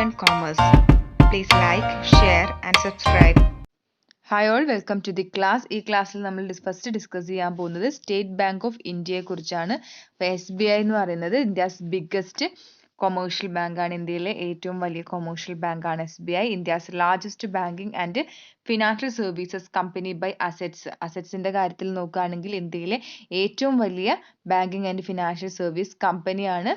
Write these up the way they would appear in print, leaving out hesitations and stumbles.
learn commerce. Please like, share and subscribe. Hi all, welcome to the class. ഈ ക്ലാസ്സിൽ നമ്മൾ first discuss ചെയ്യാൻ പോകുന്നത് സ്റ്റേറ്റ് ബാങ്ക് ഓഫ് ഇന്ത്യയെ കുറിച്ചാണ്. അപ്പോൾ SBI എന്ന് പറയുന്നത് ഇന്ത്യസ് ബിഗ്ഗസ്റ്റ് കൊമേഴ്ഷ്യൽ ബാങ്കാണ്. ഇന്ത്യയിലെ ഏറ്റവും വലിയ കൊമേഴ്ഷ്യൽ ബാങ്കാണ് SBI. India's largest banking and financial services company by അസറ്റ്സിന്റെ കാര്യത്തിൽ നോക്കുകയാണെങ്കിൽ ഇന്ത്യയിലെ ഏറ്റവും വലിയ ബാങ്കിങ് ആൻഡ് ഫിനാൻഷ്യൽ സർവീസ് കമ്പനിയാണ്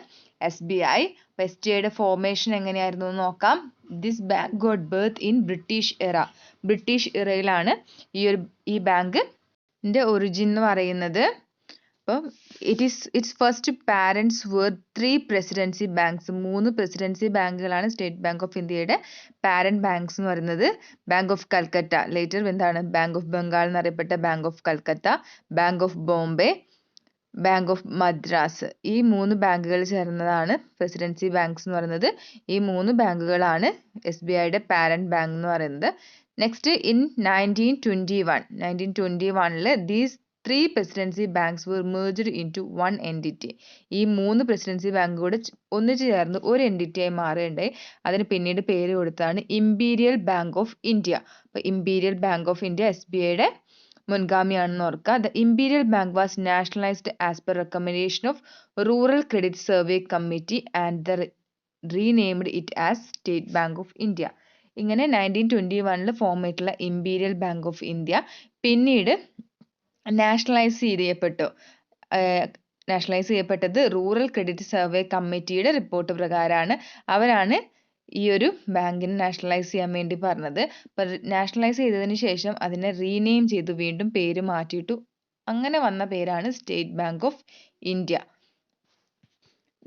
SBI. SBIയുടെ ഫോർമേഷൻ എങ്ങനെയായിരുന്നു എന്ന് നോക്കാം. This bank got birth in British era. British ഇറയിലാണ് ഈ ബാങ്കിന്റെ ഒറിജിൻ എന്ന് പറയുന്നത്. അപ്പോൾ its first parents were 3 presidency banks. 3 presidency ബാങ്കുകളാണ് സ്റ്റേറ്റ് ബാങ്ക് ഓഫ് ഇന്ത്യയുടെ പാരന്റ് ബാങ്ക്സ് എന്ന് പറയുന്നത്. ബാങ്ക് ഓഫ് കൽക്കട്ട, ലേറ്റർ എന്താണ് bank of Bengal എന്നറിയപ്പെട്ട bank of Calcutta, bank of Bombay, bank of Madras. ഈ 3 ബാങ്കുകൾ ചേർന്നതാണ് പ്രസിഡൻസി ബാങ്ക്സ് എന്ന് പറയുന്നത്. ഈ 3 ബാങ്കുകളാണ് SBIയുടെ പാരന്റ് ബാങ്ക് എന്ന് പറയുന്നത്. Next in 1921 these 3 presidency banks were merged into one entity. ഈ 3 പ്രസിഡൻസി ബാങ്ക് കൂടെ ഒന്നിച്ചു ചേർന്ന് ഒരു എൻറ്റിറ്റി ആയി മാറുകയുണ്ടായി. അതിന് പിന്നീട് പേര് കൊടുത്താണ് ഇമ്പീരിയൽ ബാങ്ക് ഓഫ് ഇന്ത്യ. അപ്പോൾ ഇമ്പീരിയൽ ബാങ്ക് ഓഫ് ഇന്ത്യ SBIയുടെ മുൻഗാമിയാണെന്ന് ഓർക്കുക. The imperial bank was nationalised as per recommendation of rural credit survey committee and renamed it as state bank of India. ഇങ്ങനെ 1921 ഫോം ആയിട്ടുള്ള imperial bank of India പിന്നീട് nationalise ചെയ്യപ്പെട്ടത് rural credit survey കമ്മിറ്റിയുടെ report പ്രകാരമാണ്. അവരാണ് ഈ ഒരു ബാങ്കിനെ നാഷണലൈസ് ചെയ്യാൻ വേണ്ടി പറഞ്ഞത്. അപ്പോൾ നാഷണലൈസ് ചെയ്തതിന് ശേഷം അതിനെ റീനെയിം ചെയ്തു, വീണ്ടും പേര് മാറ്റിയിട്ടു. അങ്ങനെ വന്ന പേരാണ് state bank of India.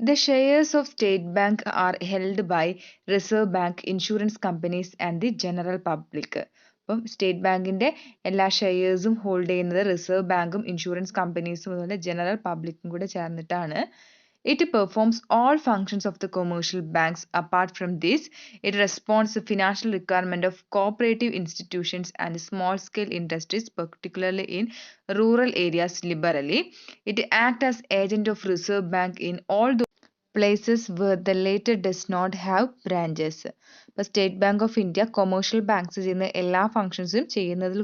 The shares of State Bank are held by Reserve Bank, insurance companies and the general public. അപ്പം സ്റ്റേറ്റ് ബാങ്കിന്റെ എല്ലാ ഷെയർസും ഹോൾഡ് ചെയ്യുന്നത് റിസർവ് ബാങ്കും ഇൻഷുറൻസ് കമ്പനീസും അതുപോലെ ജനറൽ പബ്ലിക്കും കൂടെ ചേർന്നിട്ടാണ്. It performs all functions of the commercial banks. Apart from this, it responds to financial requirement of cooperative institutions and small-scale industries, particularly in rural areas liberally. It acts as agent of Reserve Bank in all the places where the latter does not have branches. ഇപ്പോൾ state bank of India commercial banks ചെയ്യുന്ന എല്ലാ ഫങ്ഷൻസും ചെയ്യുന്നതിൽ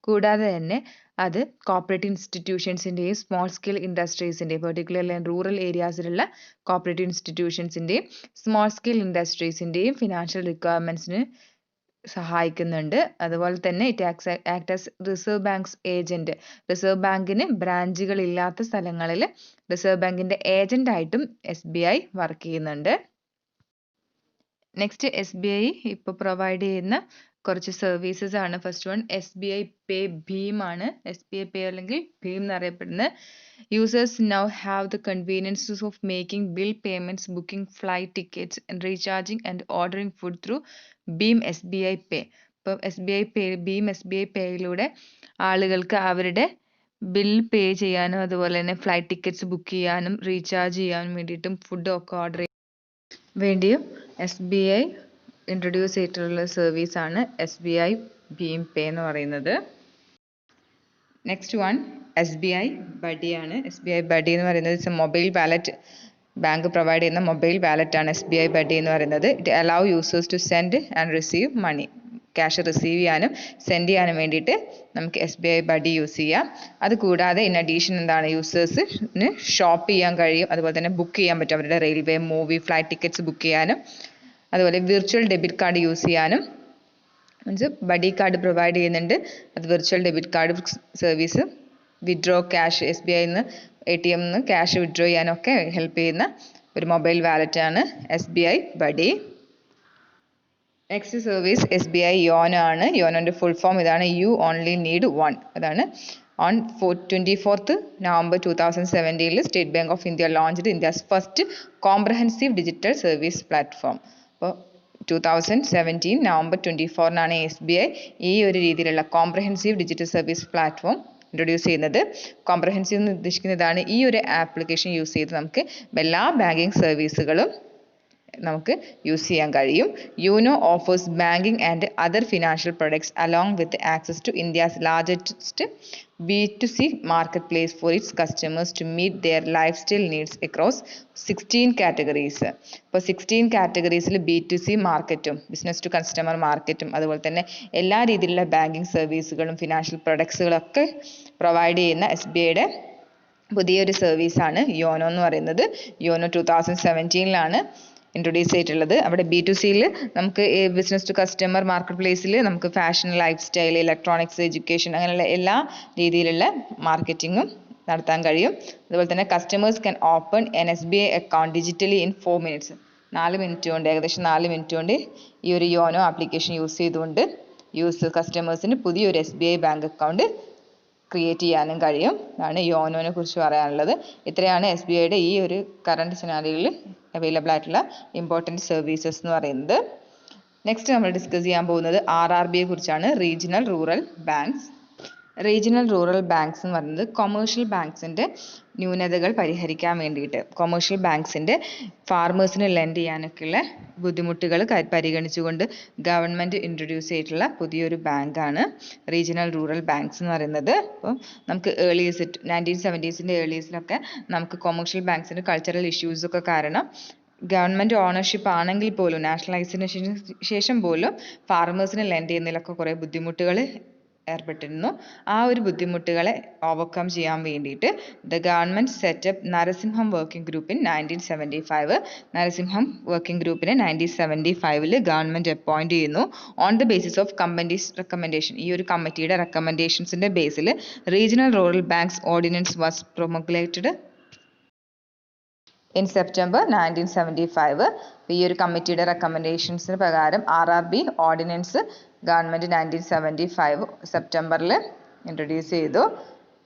കൂടാതെ തന്നെ അത് cooperative ഇൻസ്റ്റിറ്റ്യൂഷൻസിൻ്റെയും small scale ഇൻഡസ്ട്രീസിൻ്റെയും പെർട്ടിക്കുലർലി റൂറൽ ഏരിയാസിലുള്ള കോപ്പറേറ്റീവ് ഇൻസ്റ്റിറ്റ്യൂഷൻസിൻ്റെയും സ്മോൾ സ്കെയിൽ ഇൻഡസ്ട്രീസിൻ്റെയും ഫിനാൻഷ്യൽ റിക്വയർമെൻറ്റ്സിന് സഹായിക്കുന്നുണ്ട്. അതുപോലെ തന്നെ it act as reserve banks agent. Reserve ബാങ്കിന് ബ്രാഞ്ചുകൾ ഇല്ലാത്ത സ്ഥലങ്ങളിൽ റിസർവ് ബാങ്കിന്റെ ഏജന്റ് ആയിട്ടും SBI വർക്ക് ചെയ്യുന്നുണ്ട്. നെക്സ്റ്റ് SBI ഇപ്പോൾ പ്രൊവൈഡ് ചെയ്യുന്ന കുറച്ച് സർവീസസ് ആണ്. ഫസ്റ്റ് വൺ SBI പേ ഭീം ആണ്. SBI പേ അല്ലെങ്കിൽ ഭീം എന്നറിയപ്പെടുന്നത്. Users now have the conveniences of making bill payments, booking flight tickets and recharging and ordering food through ഭീം SBI പേ. ഇപ്പം ഭീം SBI പേയിലൂടെ ആളുകൾക്ക് അവരുടെ ബിൽ പേ ചെയ്യാനും അതുപോലെ തന്നെ ഫ്ലൈറ്റ് ടിക്കറ്റ്സ് ബുക്ക് ചെയ്യാനും റീചാർജ് ചെയ്യാനും വേണ്ടിയിട്ടും ഫുഡ് ഒക്കെ ഓർഡർ ചെയ്യാൻ വേണ്ടിയും SBI ഇൻട്രൊഡ്യൂസ് ചെയ്തിട്ടുള്ള സർവീസാണ് SBI ഭീം പേ എന്ന് പറയുന്നത്. നെക്സ്റ്റ് വൺ SBI ബഡി ആണ്. SBI ബഡി എന്ന് പറയുന്നത് മൊബൈൽ വാലറ്റ്. ബാങ്ക് പ്രൊവൈഡ് ചെയ്യുന്ന മൊബൈൽ വാലറ്റ് ആണ് SBI ബഡി എന്ന് പറയുന്നത്. It allow users to send and receive money. Cash receive ചെയ്യാനും സെൻഡ് ചെയ്യാനും വേണ്ടിയിട്ട് നമുക്ക് SBI ബഡി യൂസ് ചെയ്യാം. അതുകൂടാതെ ഇൻ അഡീഷൻ എന്താണ്, യൂസേഴ്സിന് ഷോപ്പ് ചെയ്യാൻ കഴിയും. അതുപോലെ തന്നെ ബുക്ക് ചെയ്യാൻ പറ്റും. അവരുടെ railway, movie, flight tickets book ചെയ്യാനും അതുപോലെ വിർച്വൽ ഡെബിറ്റ് കാർഡ് യൂസ് ചെയ്യാനും മീൻസ് ബഡി കാർഡ് പ്രൊവൈഡ് ചെയ്യുന്നുണ്ട്. അത് virtual debit card service, withdraw cash SBI നിന്ന് ATM നിന്ന് ക്യാഷ് വിഡ്രോ ചെയ്യാനൊക്കെ ഹെൽപ്പ് ചെയ്യുന്ന ഒരു മൊബൈൽ വാലറ്റ് ആണ് SBI buddy. Next service SBI YONO ആണ്. യോനോന്റെ ഫുൾ ഫോം ഇതാണ്, യു ഓൺലി നീഡ് വൺ. അതാണ് on 24th November 2017 state bank of India launched India's first comprehensive digital service platform. അപ്പോൾ 2017 November 24 SBI ഈ ഒരു രീതിയിലുള്ള comprehensive digital service platform introduce ചെയ്യുന്നത്. Comprehensive എന്ന് ഉദ്ദേശിക്കുന്നതാണ് ഈ ഒരു ആപ്ലിക്കേഷൻ യൂസ് ചെയ്ത് നമുക്ക് എല്ലാ ബാങ്കിങ് സർവീസുകളും നമുക്ക് യൂസ് ചെയ്യാൻ കഴിയും. YONO offers banking and other financial products along with access to India's largest B2C marketplace for its customers to meet their lifestyle needs across 16 categories. ഇപ്പോൾ 16 കാറ്റഗറീസിൽ B2C മാർക്കറ്റും ബിസിനസ് ടു കസ്റ്റമർ മാർക്കറ്റും അതുപോലെ തന്നെ എല്ലാ രീതിയിലുള്ള ബാങ്കിങ് സർവീസുകളും ഫിനാൻഷ്യൽ പ്രൊഡക്ട്സുകളൊക്കെ പ്രൊവൈഡ് ചെയ്യുന്ന SBIയുടെ പുതിയൊരു സർവീസാണ് യോനോ എന്ന് പറയുന്നത്. യോനോ 2017 ഇൻട്രൊഡ്യൂസ് ചെയ്തിട്ടുള്ളത്. അവിടെ B2Cയിൽ നമുക്ക് ബിസിനസ് ടു കസ്റ്റമർ മാർക്കറ്റ് പ്ലേസിൽ നമുക്ക് fashion, life style, electronics, education അങ്ങനെയുള്ള എല്ലാ രീതിയിലുള്ള മാർക്കറ്റിങ്ങും നടത്താൻ കഴിയും. അതുപോലെ തന്നെ customers can open N SBI account digitally in 4 minutes. 4 minute കൊണ്ട് ഏകദേശം 4 മിനിറ്റ് കൊണ്ട് ഈ ഒരു യോനോ ആപ്ലിക്കേഷൻ യൂസ് ചെയ്തുകൊണ്ട് കസ്റ്റമേഴ്സിന് പുതിയൊരു SBI ബാങ്ക് അക്കൗണ്ട് ക്രിയേറ്റ് ചെയ്യാനും കഴിയും. അതാണ് യോനോനെ കുറിച്ച് പറയാനുള്ളത്. ഇത്രയാണ് SBIയുടെ ഈ ഒരു കറണ്ട് സിനാരിയോയിൽ അവൈലബിൾ ആയിട്ടുള്ള ഇമ്പോർട്ടൻറ്റ് സർവീസസ് എന്ന് പറയുന്നത്. നെക്സ്റ്റ് നമ്മൾ ഡിസ്കസ് ചെയ്യാൻ പോകുന്നത് RRBയെ കുറിച്ചാണ്. Regional rural banks. Regional rural banks എന്ന് പറയുന്നത് കൊമേഴ്ഷ്യൽ ബാങ്ക്സിൻ്റെ ന്യൂനതകൾ പരിഹരിക്കാൻ വേണ്ടിയിട്ട് കൊമേഴ്ഷ്യൽ ബാങ്ക്സിൻ്റെ ഫാർമേഴ്സിന് ലെൻഡ് ചെയ്യാനൊക്കെയുള്ള ബുദ്ധിമുട്ടുകൾ പരിഗണിച്ചുകൊണ്ട് ഗവൺമെൻറ് ഇൻട്രൊഡ്യൂസ് ചെയ്തിട്ടുള്ള പുതിയൊരു ബാങ്കാണ് റീജിയണൽ റൂറൽ ബാങ്ക്സ് എന്ന് പറയുന്നത്. അപ്പോൾ നമുക്ക് 1970s ഏർലീസിലൊക്കെ നമുക്ക് കൊമേഴ്ഷ്യൽ ബാങ്ക്സിൻ്റെ കൾച്ചറൽ ഇഷ്യൂസൊക്കെ കാരണം ഗവൺമെൻറ് ഓണർഷിപ്പ് ആണെങ്കിൽ പോലും നാഷണലൈസിന് ശേഷം പോലും ഫാർമേഴ്സിന് ലെൻഡ് ചെയ്യുന്നതിലൊക്കെ കുറേ ബുദ്ധിമുട്ടുകൾ ഏർപ്പെട്ടിരുന്നു. ആ ഒരു ബുദ്ധിമുട്ടുകളെ ഓവർകം ചെയ്യാൻ വേണ്ടിയിട്ട് the government set up Narasimham working group in 1975. Narasimham working ഗ്രൂപ്പിനെ 1975 ഗവൺമെൻറ് അപ്പോയിൻറ്റ് ചെയ്യുന്നു. On the basis of companies recommendation. ഈ ഒരു കമ്മിറ്റിയുടെ റെക്കമെൻഡേഷൻസിൻ്റെ ബേസിൽ regional rural banks ordinance was promulgated in September 1975. ഈ ഒരു കമ്മിറ്റിയുടെ റെക്കമെൻഡേഷൻസിന് പ്രകാരം RRB ഓർഡിനൻസ് ഗവൺമെൻറ് 1975 സെപ്റ്റംബറിൽ ഇൻട്രൊഡ്യൂസ് ചെയ്തു.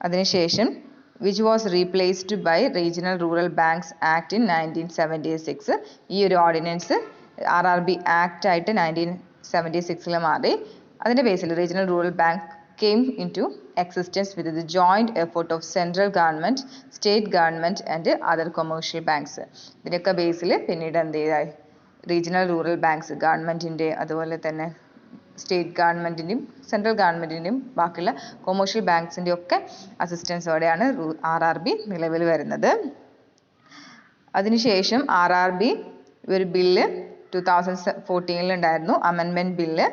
അതിനുശേഷം which was replaced by regional rural banks act in 1976. ഈ ഒരു ഓർഡിനൻസ് RRB ആക്ട് ആയിട്ട് 1976 മാറി. അതിൻ്റെ ബേസിൽ regional rural bank came into existence with the joint effort of central government, state government and other commercial banks. ഇതിനൊക്കെ ബേസിൽ പിന്നീട് എന്ത് ചെയ്തായി regional rural banks ഗവൺമെൻറ്റിൻ്റെ അതുപോലെ തന്നെ സ്റ്റേറ്റ് ഗവൺമെൻറ്റിൻ്റെയും സെൻട്രൽ ഗവൺമെൻറ്റിൻ്റെയും ബാക്കിയുള്ള കൊമേഴ്ഷ്യൽ ബാങ്ക്സിൻ്റെ ഒക്കെ അസിസ്റ്റൻസോടെയാണ് RRB നിലവിൽ വരുന്നത്. അതിനുശേഷം RRB ഒരു ബില്ല് 2014 ഉണ്ടായിരുന്നു, അമെൻമെൻറ്റ് ബില്ല്.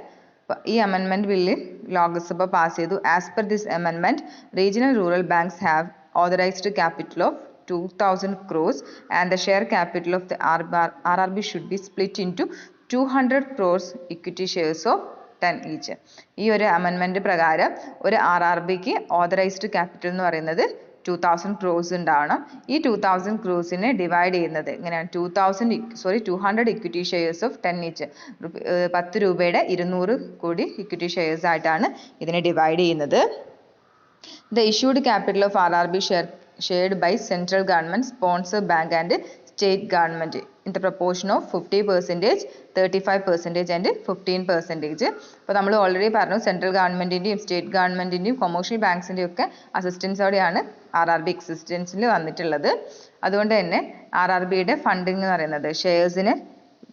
ഈ അമെൻമെൻറ്റ് ബില്ല് ലോക്സഭ പാസ് ചെയ്തു. As per this amendment regional rural banks have authorised capital of 2000 crores and the share capital of the RRB should be split into 200 crores equity shares of 10 each. ഈ ഒരു amendment പ്രകാരം ഒരു RRBക്ക് authorised capital എന്ന് പറയുന്നത് 2000 crores ഉണ്ടാവണം. ഈ 2000 crores divide ചെയ്യുന്നത് ഇങ്ങനെയാണ് 200 ഇക്വിറ്റി ഷെയർസ് ഓഫ് 10 ഈച്ച്. 10 രൂപയുടെ 200 കോടി ഇക്വിറ്റി ഷെയർസ് ആയിട്ടാണ് ഇതിനെ ഡിവൈഡ് ചെയ്യുന്നത്. The issued capital of RRB shared by central government, sponsor bank and state government in the proportion of 50%, 35% and 15%. അപ്പോൾ നമ്മൾ ഓൾറെഡി പറഞ്ഞു സെൻട്രൽ ഗവൺമെൻറ്റിൻ്റെയും സ്റ്റേറ്റ് ഗവൺമെൻറ്റിൻ്റെയും കൊമേഴ്ഷ്യൽ ബാങ്ക്സിൻ്റെയും ഒക്കെ അസിസ്റ്റൻസോടെയാണ് RRB എക്സിസ്റ്റൻസിൽ വന്നിട്ടുള്ളത്. അതുകൊണ്ട് തന്നെ RRBയുടെ ഫണ്ടിങ് എന്ന് പറയുന്നത് ഷെയർസിന്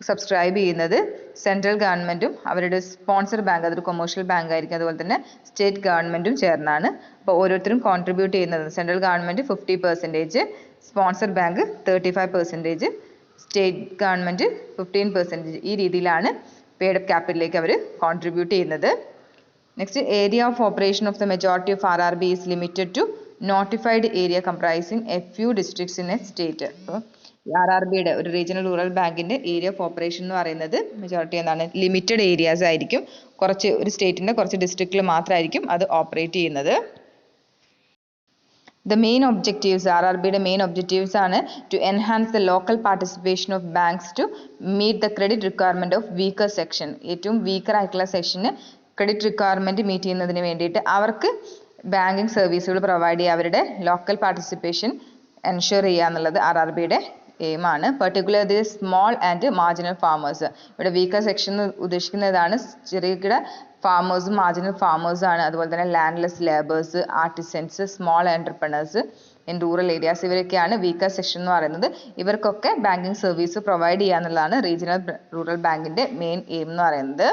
സബ്സ്ക്രൈബ് ചെയ്യുന്നത് സെൻട്രൽ ഗവൺമെൻറ്റും അവരുടെ സ്പോൺസർ ബാങ്ക് അതൊരു കൊമേഴ്ഷ്യൽ ബാങ്ക് ആയിരിക്കും, അതുപോലെ തന്നെ സ്റ്റേറ്റ് ഗവൺമെൻറ്റും ചേർന്നാണ്. അപ്പോൾ ഓരോരുത്തരും കോൺട്രിബ്യൂട്ട് ചെയ്യുന്നത് central government 50%, sponsor bank 35%, state government 15%. ഈ രീതിയിലാണ് പെയ്ഡ് അപ്പ് ക്യാപിറ്റലിലേക്ക് അവർ കോൺട്രിബ്യൂട്ട് ചെയ്യുന്നത്. Next area of operation of the majority of RRB is limited to notified area comprising a few districts in a state. അപ്പോൾ RRBയുടെ ഒരു regional rural ബാങ്കിൻ്റെ area of operation എന്ന് പറയുന്നത് മെജോറിറ്റി എന്താണ് ലിമിറ്റഡ് ഏരിയാസ് ആയിരിക്കും. ഒരു സ്റ്റേറ്റിൻ്റെ കുറച്ച് ഡിസ്ട്രിക്റ്റിൽ മാത്രമായിരിക്കും അത് ഓപ്പറേറ്റ് ചെയ്യുന്നത്. The main objectives, RRBയുടെ മെയിൻ ഒബ്ജക്റ്റീവ്സ് ആണ് to enhance the local participation of banks to meet the credit requirement of weaker section. ഏറ്റവും വീക്കർ ആയിട്ടുള്ള സെക്ഷന് ക്രെഡിറ്റ് റിക്വയർമെൻറ്റ് മീറ്റ് ചെയ്യുന്നതിന് വേണ്ടിയിട്ട് അവർക്ക് ബാങ്കിങ് സർവീസുകൾ പ്രൊവൈഡ് ചെയ്യുക, അവരുടെ ലോക്കൽ പാർട്ടിസിപ്പേഷൻ എൻഷുർ ചെയ്യുക എന്നുള്ളത് RRBയുടെ എയിമാണ്. Particularly small and marginal farmers. ഇവിടെ വീക്കർ സെക്ഷൻ ഉദ്ദേശിക്കുന്നതാണ് ചെറുകിട ഫാമേഴ്സും മാർജിനൽ ഫാമേഴ്സാണ്. അതുപോലെ തന്നെ landless labours, artisans, small entrepreneurs in rural areas, ഇവരൊക്കെയാണ് വീക്കർ സെക്ഷൻ എന്ന് പറയുന്നത്. ഇവർക്കൊക്കെ ബാങ്കിങ് സർവീസ് പ്രൊവൈഡ് ചെയ്യുക എന്നുള്ളതാണ് റീജിയണൽ റൂറൽ ബാങ്കിൻ്റെ മെയിൻ എയിം എന്ന് പറയുന്നത്.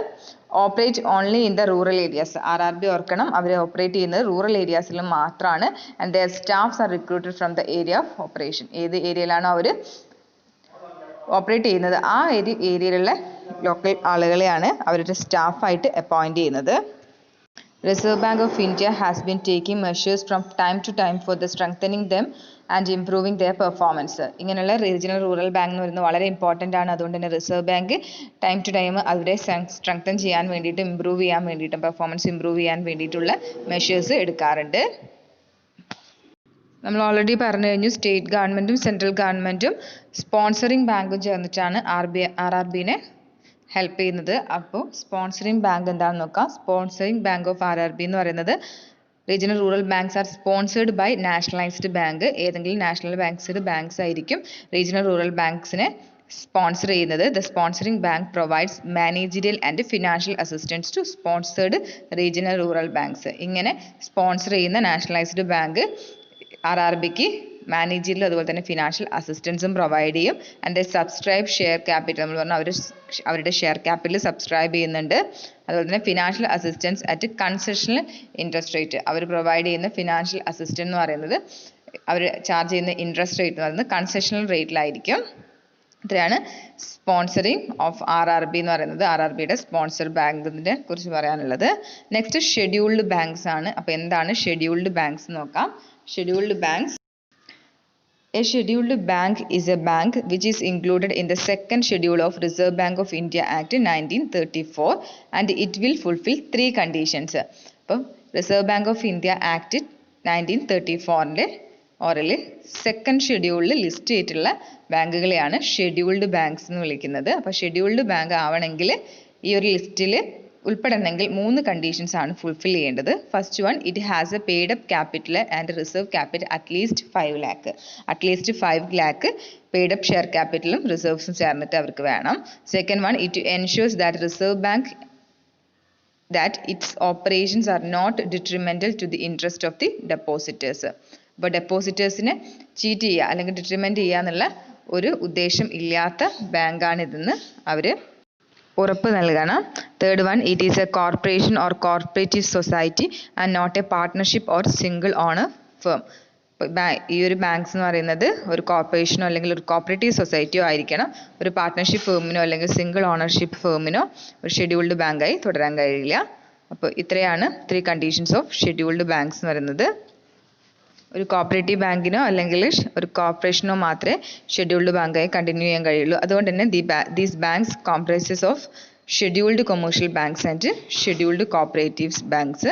Operate only in the rural areas. RRB ഓർക്കണം, അവർ ഓപ്പറേറ്റ് ചെയ്യുന്നത് റൂറൽ ഏരിയാസിൽ മാത്രമാണ്. And their staffs are recruited from the area of operation. ഏത് ഏരിയയിലാണോ അവർ ഓപ്പറേറ്റ് ചെയ്യുന്നത് ആ ഏരിയയിലുള്ള ലോക്കൽ ആളുകളെയാണ് അവരുടെ സ്റ്റാഫായിട്ട് അപ്പോയിൻറ്റ് ചെയ്യുന്നത്. Reserve Bank of India has been taking measures from time to time for the strengthening them and improving their performance. ഇങ്ങനെയുള്ള regional rural bank എന്ന് പറയുന്നത് വളരെ ഇമ്പോർട്ടൻ്റ് ആണ്. അതുകൊണ്ട് തന്നെ reserve bank time to time അവരെ സ്ട്രെങ്തൻ ചെയ്യാൻ വേണ്ടിയിട്ടും ഇമ്പ്രൂവ് ചെയ്യാൻ വേണ്ടിയിട്ടും പെർഫോമൻസ് ഇമ്പ്രൂവ് ചെയ്യാൻ വേണ്ടിയിട്ടുള്ള മെഷേഴ്സ് എടുക്കാറുണ്ട്. നമ്മൾ ഓൾറെഡി പറഞ്ഞു കഴിഞ്ഞു, സ്റ്റേറ്റ് ഗവൺമെൻറ്റും സെൻട്രൽ ഗവൺമെൻറ്റും സ്പോൺസറിങ് ബാങ്കും ചേർന്നിട്ടാണ് RRBനെ ഹെൽപ്പ് ചെയ്യുന്നത്. അപ്പോൾ സ്പോൺസറിങ് ബാങ്ക് എന്താണെന്ന് നോക്കാം. സ്പോൺസറിങ് ബാങ്ക് ഓഫ് RRB എന്ന് പറയുന്നത് regional rural banks are sponsored by nationalised bank. ഏതെങ്കിലും നാഷണൽ ബാങ്ക്സ് ആയിരിക്കും റീജിയണൽ റൂറൽ ബാങ്ക്സിനെ സ്പോൺസർ ചെയ്യുന്നത്. The sponsoring bank provides managerial and financial assistance to sponsored regional rural banks. ഇങ്ങനെ sponsor ചെയ്യുന്ന nationalised bank RRBക്ക് managerial അതുപോലെ തന്നെ ഫിനാൻഷ്യൽ അസിസ്റ്റൻസും പ്രൊവൈഡ് ചെയ്യും. ആൻഡ് സബ്സ്ക്രൈബ് ഷെയർ ക്യാപിറ്റൽ നമ്മൾ പറഞ്ഞാൽ അവരുടെ ഷെയർ ക്യാപിറ്റൽ സബ്സ്ക്രൈബ് ചെയ്യുന്നുണ്ട്. അതുപോലെ തന്നെ financial assistance at concessional interest rate. അവർ പ്രൊവൈഡ് ചെയ്യുന്ന ഫിനാൻഷ്യൽ അസിസ്റ്റൻസ് എന്ന് പറയുന്നത് അവർ ചാർജ് ചെയ്യുന്ന ഇൻട്രസ്റ്റ് റേറ്റ് എന്ന് പറയുന്നത് കൺസെഷണൽ റേറ്റിലായിരിക്കും. ഇത്രയാണ് സ്പോൺസറിങ് ഓഫ് RRB എന്ന് പറയുന്നത്. RRBയുടെ സ്പോൺസർ ബാങ്കിനെ കുറിച്ച് പറയാനുള്ളത്. നെക്സ്റ്റ് ഷെഡ്യൂൾഡ് ബാങ്ക്സ് ആണ്. അപ്പോൾ എന്താണ് ഷെഡ്യൂൾഡ് ബാങ്ക്സ് നോക്കാം. Scheduled banks. A scheduled bank is a bank which is included in the second schedule of Reserve Bank of India Act 1934 and it will fulfill 3 conditions. അപ്പം reserve Bank of India act 1934 oral second ഷെഡ്യൂളിൽ list ചെയ്തിട്ടുള്ള ബാങ്കുകളെയാണ് scheduled banks എന്ന് വിളിക്കുന്നത്. അപ്പോൾ scheduled bank ആവണമെങ്കിൽ ഈ ഒരു ലിസ്റ്റിൽ ഉൾപ്പെടണമെങ്കിൽ 3 കണ്ടീഷൻസ് ആണ് ഫുൾഫിൽ ചെയ്യേണ്ടത്. First one, it has a paid up capital and reserve capital at least 5 lakh. At least 5 lakh paid up share ക്യാപിറ്റലും റിസർവ്സും ചേർന്നിട്ട് അവർക്ക് വേണം. Second one, it ensures that reserve bank that its operations are not detrimental to the interest of the depositors. അപ്പോൾ ഡെപ്പോസിറ്റേഴ്സിനെ cheat ചെയ്യുക അല്ലെങ്കിൽ ഡിട്രിമെൻറ്റ് ചെയ്യുക എന്നുള്ള ഒരു ഉദ്ദേശം ഇല്ലാത്ത ബാങ്കാണിതെന്ന് അവർ ഉറപ്പ് നൽകണം. Third one, it is a corporation or corporative society and not a partnership or single owner firm. ഈ ഒരു ബാങ്ക്സ് എന്ന് പറയുന്നത് ഒരു കോർപ്പറേഷനോ അല്ലെങ്കിൽ ഒരു കോപ്പറേറ്റീവ് സൊസൈറ്റിയോ ആയിരിക്കണം. ഒരു പാർട്ട്ണർഷിപ്പ് ഫേമിനോ അല്ലെങ്കിൽ സിംഗിൾ ഓണർഷിപ്പ് ഫേമിനോ ഒരു ഷെഡ്യൂൾഡ് ബാങ്കായി തുടരാൻ കഴിയില്ല. അപ്പോൾ ഇത്രയാണ് 3 കണ്ടീഷൻസ് ഓഫ് ഷെഡ്യൂൾഡ് ബാങ്ക്സ് എന്ന് പറയുന്നത്. ഒരു കോപ്പറേറ്റീവ് ബാങ്കിനോ അല്ലെങ്കിൽ ഒരു കോർപ്പറേഷനോ മാത്രമേ ഷെഡ്യൂൾഡ് ബാങ്കായി കണ്ടിന്യൂ ചെയ്യാൻ കഴിയുള്ളൂ. അതുകൊണ്ട് തന്നെ these banks comprises of scheduled commercial banks and scheduled cooperatives banks.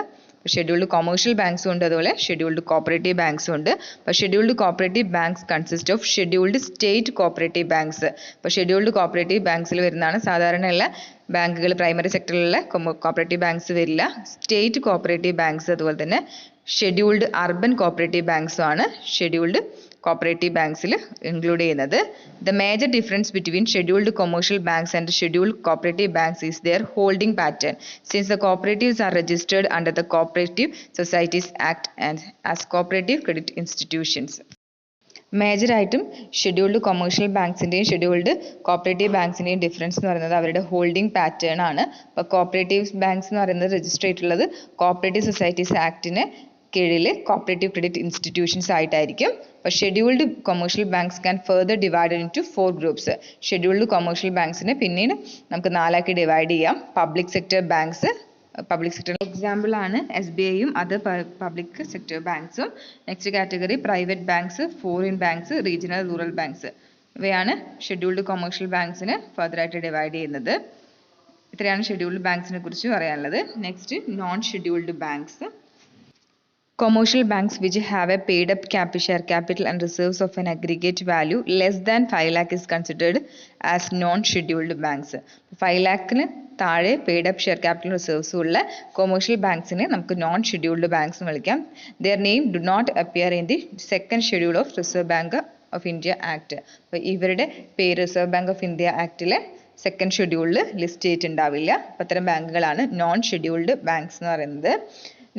Scheduled commercial ബാങ്ക്സും ഉണ്ട്, അതുപോലെ ഷെഡ്യൂൾഡ് കോപ്പറേറ്റീവ് ബാങ്ക്സും ഉണ്ട്. അപ്പോൾ scheduled cooperative banks consist of scheduled state cooperative banks. അപ്പോൾ ഷെഡ്യൂൾഡ് കോപ്പറേറ്റീവ് ബാങ്ക്സിൽ വരുന്നതാണ് സാധാരണയുള്ള ബാങ്കുകൾ. പ്രൈമറി സെക്ടറിലുള്ള കോപ്പറേറ്റീവ് ബാങ്ക്സ് വരില്ല. സ്റ്റേറ്റ് കോപ്പറേറ്റീവ് ബാങ്ക്സ് അതുപോലെ തന്നെ ഷെഡ്യൂൾഡ് അർബൻ കോപ്പറേറ്റീവ് ബാങ്ക്സും ആണ് ഷെഡ്യൂൾഡ് കോപ്പറേറ്റീവ് ബാങ്ക്സിൽ ഇൻക്ലൂഡ് ചെയ്യുന്നത്. The major difference between scheduled commercial banks and scheduled cooperative banks is their holding pattern, since the cooperatives are registered under the Cooperative Societies Act and as cooperative credit institutions. മേജറായിട്ടും scheduled commercial ബാങ്ക്സിൻ്റെയും scheduled cooperative ബാങ്ക്സിൻ്റെയും difference എന്ന് പറയുന്നത് അവരുടെ holding pattern ആണ്. അപ്പോൾ cooperative banks എന്ന് പറയുന്നത് രജിസ്റ്റർ ചെയ്തിട്ടുള്ളത് കോപ്പറേറ്റീവ് സൊസൈറ്റീസ് ആക്ടിന് കീഴിൽ കോപ്പറേറ്റീവ് ക്രെഡിറ്റ് ഇൻസ്റ്റിറ്റ്യൂഷൻസ് ആയിട്ടായിരിക്കും. അപ്പോൾ scheduled commercial banks can further divided into 4 groups. Scheduled commercial ബാങ്ക്സിനെ പിന്നീട് നമുക്ക് 4 ആക്കി ഡിവൈഡ് ചെയ്യാം. Public sector banks, public sector example ആണ് SBIയും അതർ പബ്ലിക് സെക്ടർ ബാങ്ക്സും. Next category private banks, foreign banks, regional rural banks. ഇവയാണ് ഷെഡ്യൂൾഡ് കൊമേഴ്ഷ്യൽ ബാങ്ക്സിനെ ഫർദറായിട്ട് ഡിവൈഡ് ചെയ്യുന്നത്. ഇത്രയാണ് ഷെഡ്യൂൾഡ് ബാങ്ക്സിനെ കുറിച്ച് പറയാനുള്ളത്. Next non scheduled banks. Commercial banks which have a paid up share capital and reserves of an aggregate value less than 5 lakh is considered as non-scheduled banks. 5 lakhന് താഴെ paid up share capital reserves ഉള്ള commercial ബാങ്ക്സിനെ നമുക്ക് non scheduled banks എന്ന് വിളിക്കാം. Their name do not appear in the second schedule of Reserve Bank of India Act. അപ്പോൾ ഇവരുടെ പേര് Reserve Bank of India ആക്ടിലെ second ഷെഡ്യൂളിൽ ലിസ്റ്റ് ചെയ്തിട്ടുണ്ടാവില്ല. അപ്പം അത്തരം ബാങ്കുകളാണ് നോൺ ഷെഡ്യൂൾഡ് ബാങ്ക്സ് എന്ന് പറയുന്നത്.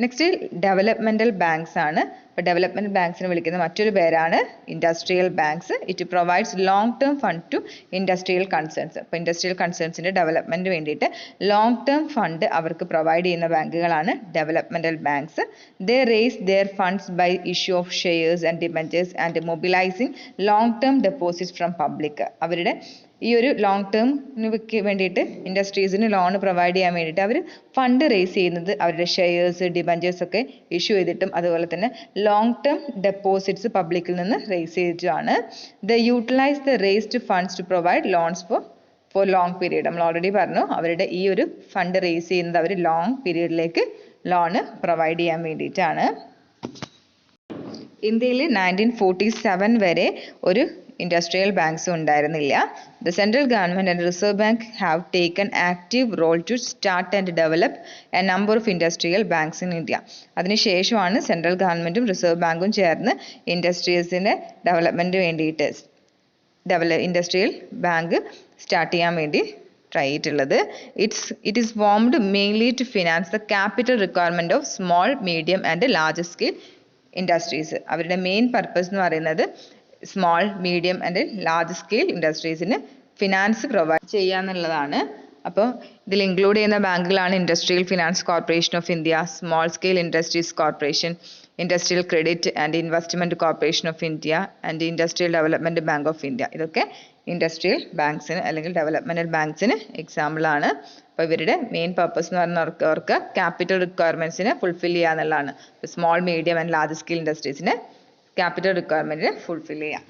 നെക്സ്റ്റ് ഡെവലപ്മെന്റൽ ബാങ്ക്സ് ആണ്. അപ്പോൾ ഡെവലപ്മെന്റ് ബാങ്ക്സിനെ വിളിക്കുന്ന മറ്റൊരു പേരാണ് industrial banks. It provides long term fund to industrial concerns. അപ്പോൾ ഇൻഡസ്ട്രിയൽ കൺസേൺസിന്റെ ഡെവലപ്മെന്റിന് വേണ്ടിയിട്ട് ലോങ് ടേം ഫണ്ട് അവർക്ക് പ്രൊവൈഡ് ചെയ്യുന്ന ബാങ്കുകളാണ് developmental banks. They raise their funds by issue of shares and debentures and mobilising long term deposits from public. അവരുടെ ഈ ഒരു ലോങ് ടേമിന് വേണ്ടിയിട്ട് ഇൻഡസ്ട്രീസിന് ലോൺ പ്രൊവൈഡ് ചെയ്യാൻ വേണ്ടിയിട്ട് അവർ ഫണ്ട് റേസ് ചെയ്യുന്നത് അവരുടെ ഷെയർസ് ഡിബഞ്ചേഴ്സ് ഒക്കെ ഇഷ്യൂ ചെയ്തിട്ടും അതുപോലെ തന്നെ ലോങ് ടേം ഡെപ്പോസിറ്റ്സ് പബ്ലിക്കിൽ നിന്ന് റേസ് ചെയ്തിട്ടാണ്. The utilise the raised funds to provide loans for long period. നമ്മൾ ഓൾറെഡി പറഞ്ഞു അവരുടെ ഈ ഒരു ഫണ്ട് റേസ് ചെയ്യുന്നത് അവർ ലോങ് പീരീഡിലേക്ക് ലോണ് പ്രൊവൈഡ് ചെയ്യാൻ വേണ്ടിയിട്ടാണ്. ഇന്ത്യയിൽ 1947 വരെ ഒരു ഇൻഡസ്ട്രിയൽ ബാങ്ക്സും ഉണ്ടായിരുന്നില്ല. The central government and reserve bank have taken active role to start and develop a number of industrial banks in India. അതിനുശേഷമാണ് സെൻട്രൽ ഗവൺമെന്റും റിസർവ് ബാങ്കും ചേർന്ന് ഇൻഡസ്ട്രീസിന്റെ ഡെവലപ്മെന്റിന് വേണ്ടിയിട്ട് ഇൻഡസ്ട്രിയൽ ബാങ്ക് സ്റ്റാർട്ട് ചെയ്യാൻ വേണ്ടി ട്രൈ ചെയ്തിട്ടുള്ളത്. It is formed mainly to finance the capital requirement of small medium and large scale industries. അവരുടെ main purpose എന്ന് പറയുന്നത് small medium and large scale ഇൻഡസ്ട്രീസിന് ഫിനാൻസ് പ്രൊവൈഡ് ചെയ്യുക എന്നുള്ളതാണ്. അപ്പോൾ ഇതിൽ ഇൻക്ലൂഡ് ചെയ്യുന്ന ബാങ്കുകളാണ് industrial finance corporation of India, small scale industries corporation, industrial credit and investment corporation of India and industrial development bank of India. ഇതൊക്കെ ഇൻഡസ്ട്രിയൽ ബാങ്ക്സിന് അല്ലെങ്കിൽ ഡെവലപ്മെന്റൽ ബാങ്ക്സിന് എക്സാമ്പിൾ ആണ്. അപ്പോൾ ഇവരുടെ മെയിൻ പർപ്പസ് എന്ന് പറഞ്ഞവർക്ക് ക്യാപിറ്റൽ റിക്വയർമെന്റ്സിനെ ഫുൾഫിൽ ചെയ്യുക എന്നുള്ളതാണ്. Small medium and large scale ഇൻഡസ്ട്രീസിന് ക്യാപിറ്റൽ റിക്വയർമെന്റിനെ ഫുൾഫിൽ ചെയ്യാം.